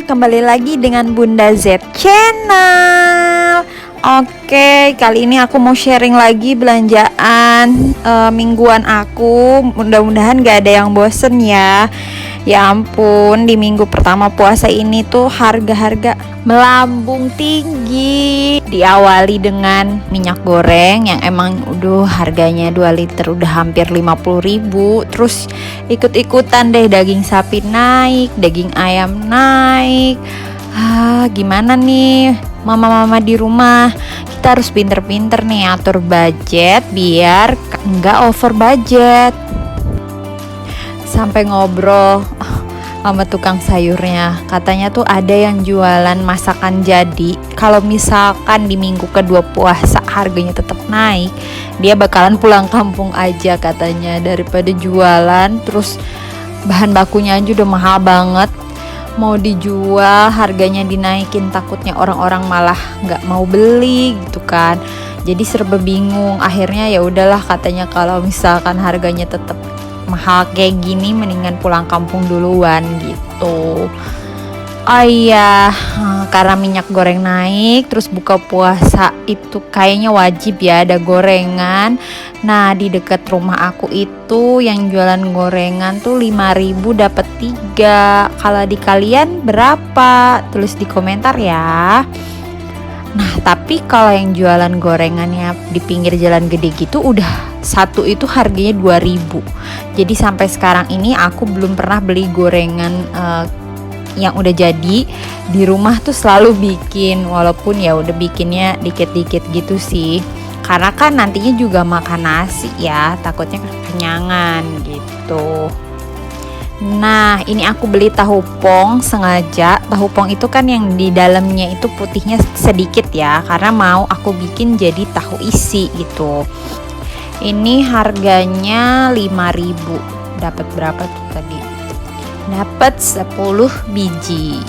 kembali lagi dengan Bunda Z Channel. Oke, kali ini aku mau sharing lagi belanjaan mingguan aku. Mudah-mudahan gak ada yang bosen ya. Ya ampun, di minggu pertama puasa ini tuh harga-harga melambung tinggi. Diawali dengan minyak goreng yang emang harganya 2 liter udah hampir 50.000. Terus ikut-ikutan deh daging sapi naik, daging ayam naik. Gimana nih mama-mama di rumah? Kita harus pinter-pinter nih atur budget biar nggak over budget. Sampai ngobrol sama tukang sayurnya, katanya tuh ada yang jualan masakan jadi. Kalau misalkan di minggu kedua puasa harganya tetap naik, dia bakalan pulang kampung aja katanya, daripada jualan terus bahan bakunya aja udah mahal banget, mau dijual harganya dinaikin, takutnya orang-orang malah nggak mau beli gitu kan. Jadi serba bingung. Akhirnya ya udahlah, katanya kalau misalkan harganya tetap mahal kayak gini mendingan pulang kampung duluan gitu. Oh iya, karena minyak goreng naik, terus buka puasa itu kayaknya wajib ya ada gorengan. Nah, di dekat rumah aku itu yang jualan gorengan tuh 5.000 dapat 3. Kalau di kalian berapa? Tulis di komentar ya. Nah, tapi kalau yang jualan gorengannya di pinggir jalan gede gitu udah satu itu harganya 2.000. Jadi sampai sekarang ini aku belum pernah beli gorengan yang udah jadi. Di rumah tuh selalu bikin, walaupun ya udah bikinnya dikit-dikit gitu sih. Karena kan nantinya juga makan nasi ya, takutnya kekenyangan gitu. Nah, ini aku beli tahu pong sengaja. Tahu pong itu kan yang di dalamnya itu putihnya sedikit ya, karena mau aku bikin jadi tahu isi gitu. Ini harganya 5.000. Dapat berapa tuh tadi? Dapat 10 biji.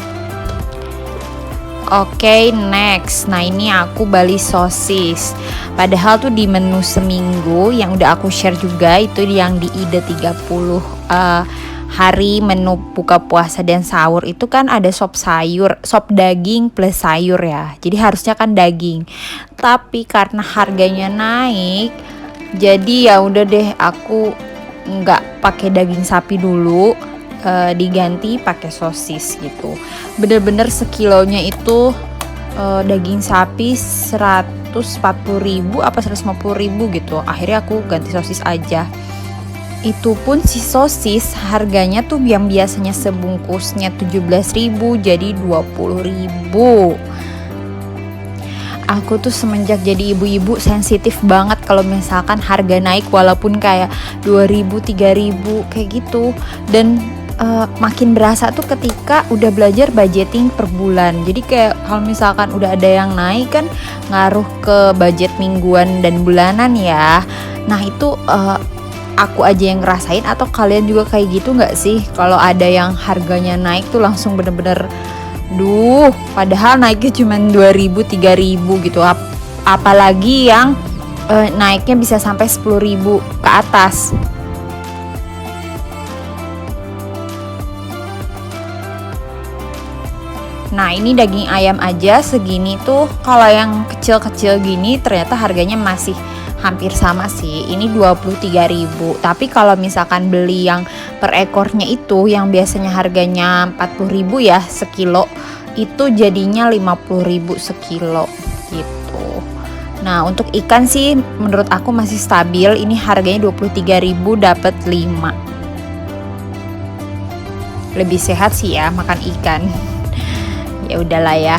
Oke, next. Nah, ini aku beli sosis. Padahal tuh di menu seminggu yang udah aku share juga, itu yang di Ida 30 hari menu buka puasa dan sahur itu kan ada sop sayur, sop daging plus sayur ya. Jadi harusnya kan daging. Tapi karena harganya naik, jadi ya udah deh aku nggak pakai daging sapi dulu, diganti pakai sosis gitu. Bener-bener sekilonya itu daging sapi 140.000 apa 150.000 gitu. Akhirnya aku ganti sosis aja. Itu pun si sosis harganya tuh yang biasanya sebungkusnya 17.000 jadi 20.000. Aku tuh semenjak jadi ibu-ibu sensitif banget kalau misalkan harga naik, walaupun kayak 2.000, 3.000 kayak gitu. Dan makin berasa tuh ketika udah belajar budgeting per bulan. Jadi kayak kalau misalkan udah ada yang naik kan ngaruh ke budget mingguan dan bulanan ya. Nah itu aku aja yang ngerasain, atau kalian juga kayak gitu nggak sih? Kalau ada yang harganya naik tuh langsung bener-bener padahal naiknya cuma 2.000, 3.000 gitu. Apalagi yang naiknya bisa sampai 10.000 ke atas. Nah, ini daging ayam aja segini tuh, kalau yang kecil-kecil gini ternyata harganya masih hampir sama sih. Ini 23.000. Tapi kalau misalkan beli yang per ekornya itu yang biasanya harganya 40.000 ya sekilo, itu jadinya 50.000 sekilo gitu. Nah, untuk ikan sih menurut aku masih stabil. Ini harganya 23.000 dapat 5. Lebih sehat sih ya makan ikan. Ya udahlah ya.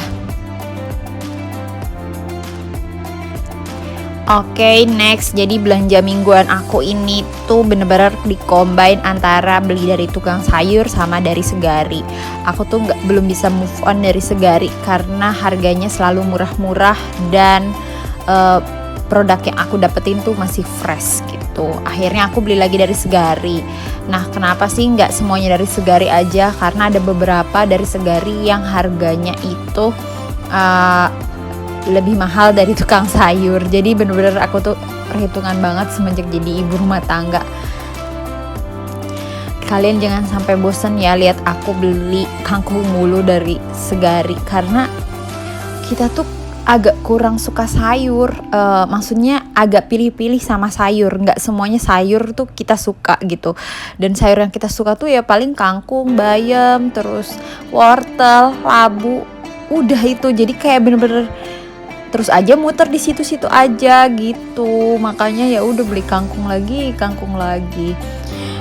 Oke, next. Jadi belanja mingguan aku ini tuh bener-bener di-combine antara beli dari tukang sayur sama dari Segari. Aku tuh belum bisa move on dari Segari karena harganya selalu murah-murah dan produk yang aku dapetin tuh masih fresh gitu. Akhirnya aku beli lagi dari Segari. Nah, kenapa sih nggak semuanya dari Segari aja? Karena ada beberapa dari Segari yang harganya itu lebih mahal dari tukang sayur. Jadi bener-bener aku tuh perhitungan banget semenjak jadi ibu rumah tangga. Kalian jangan sampai bosen ya lihat aku beli kangkung mulu dari Segari, karena kita tuh agak kurang suka sayur, maksudnya agak pilih-pilih sama sayur, nggak semuanya sayur tuh kita suka gitu. Dan sayur yang kita suka tuh ya paling kangkung, bayam, terus wortel, labu, udah itu. Jadi kayak bener-bener terus aja muter di situ-situ aja gitu. Makanya ya udah beli kangkung lagi.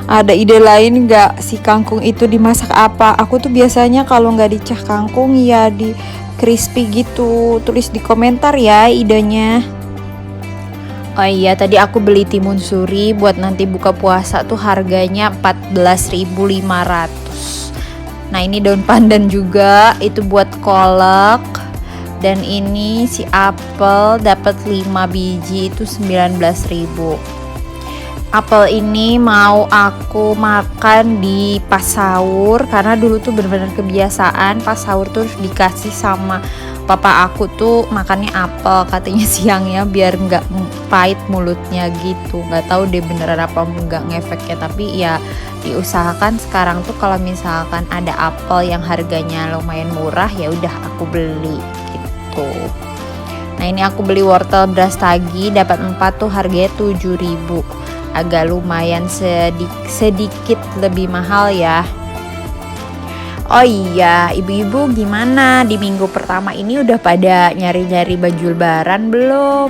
Ada ide lain nggak si kangkung itu dimasak apa? Aku tuh biasanya kalau nggak dicah kangkung ya di crispy gitu. Tulis di komentar ya idenya. Oh iya, tadi aku beli timun suri buat nanti buka puasa tuh harganya 14.500. Nah ini daun pandan juga, itu buat kolak. Dan ini si apel dapat 5 biji itu 19.000. Apel ini mau aku makan di pas sahur, karena dulu tuh bener-bener kebiasaan pas sahur tuh dikasih sama papa aku tuh makannya apel, katanya siangnya biar nggak pahit mulutnya gitu. Nggak tahu deh beneran apa nggak ngefeknya, tapi ya diusahakan sekarang tuh kalau misalkan ada apel yang harganya lumayan murah ya udah aku beli gitu. Nah ini aku beli wortel brastagi dapat 4 tuh harganya 7.000. Agak lumayan sedikit lebih mahal ya. Oh iya, ibu-ibu gimana? Di minggu pertama ini udah pada nyari-nyari baju lebaran belum?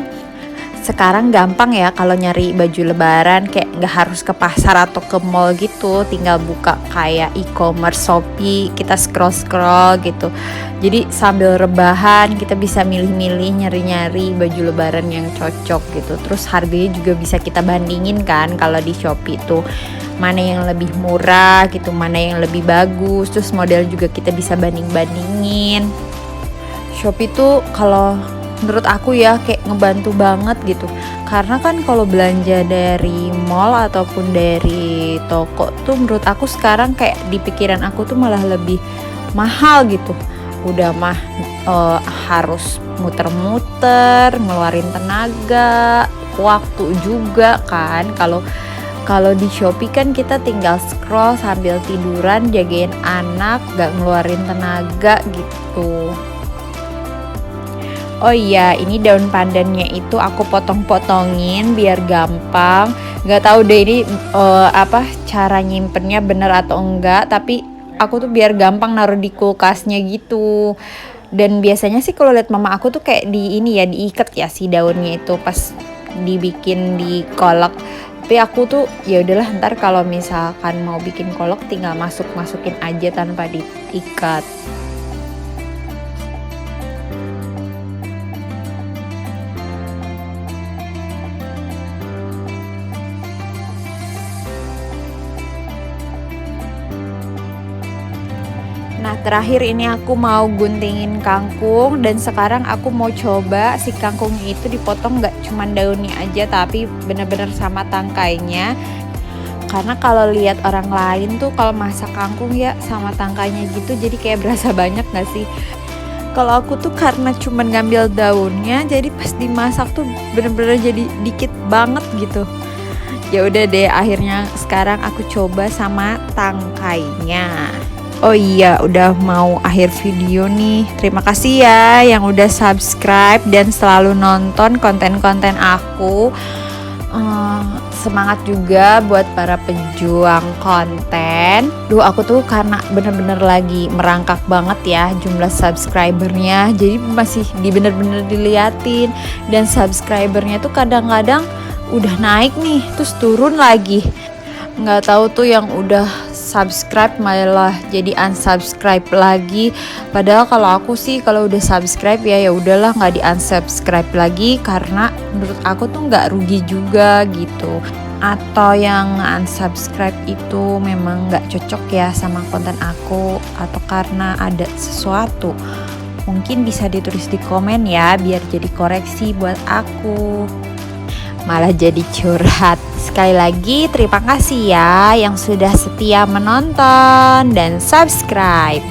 Sekarang gampang ya kalau nyari baju lebaran, kayak nggak harus ke pasar atau ke mall gitu, tinggal buka kayak e-commerce Shopee, kita scroll gitu. Jadi sambil rebahan kita bisa milih-milih, nyari-nyari baju lebaran yang cocok gitu. Terus harganya juga bisa kita bandingin kan kalau di Shopee tuh mana yang lebih murah gitu, mana yang lebih bagus. Terus model juga kita bisa banding-bandingin. Shopee tuh kalau menurut aku ya kayak ngebantu banget gitu, karena kan kalau belanja dari mall ataupun dari toko tuh menurut aku sekarang kayak di pikiran aku tuh malah lebih mahal gitu. Udah mah harus muter-muter, ngeluarin tenaga, waktu juga kan. Kalau di Shopee kan kita tinggal scroll sambil tiduran, jagain anak, gak ngeluarin tenaga gitu. Oh iya, ini daun pandannya itu aku potong-potongin biar gampang. Gak tahu deh ini cara nyimpennya bener atau enggak, tapi aku tuh biar gampang naruh di kulkasnya gitu. Dan biasanya sih kalau lihat mama aku tuh kayak diikat ya si daunnya itu pas dibikin di kolak. Tapi aku tuh ya udahlah, ntar kalau misalkan mau bikin kolak tinggal masukin aja tanpa diikat. Nah terakhir ini aku mau guntingin kangkung, dan sekarang aku mau coba si kangkungnya itu dipotong gak cuman daunnya aja tapi bener-bener sama tangkainya. Karena kalau lihat orang lain tuh kalau masak kangkung ya sama tangkainya gitu, jadi kayak berasa banyak gak sih? Kalau aku tuh karena cuman ngambil daunnya, jadi pas dimasak tuh bener-bener jadi dikit banget gitu. Ya udah deh, akhirnya sekarang aku coba sama tangkainya. Oh iya, udah mau akhir video nih. Terima kasih ya yang udah subscribe dan selalu nonton konten-konten aku. Semangat juga buat para pejuang konten. Aku tuh karena bener-bener lagi merangkak banget ya jumlah subscribernya, jadi masih bener-bener diliatin. Dan subscribernya tuh kadang-kadang udah naik nih, terus turun lagi. Nggak tahu tuh yang udah subscribe malah jadi unsubscribe lagi. Padahal kalau aku sih kalau udah subscribe ya udahlah nggak di unsubscribe lagi, karena menurut aku tuh nggak rugi juga gitu. Atau yang unsubscribe itu memang nggak cocok ya sama konten aku, atau karena ada sesuatu, mungkin bisa ditulis di komen ya biar jadi koreksi buat aku. Malah jadi curhat. Sekali lagi terima kasih ya yang sudah setia menonton dan subscribe.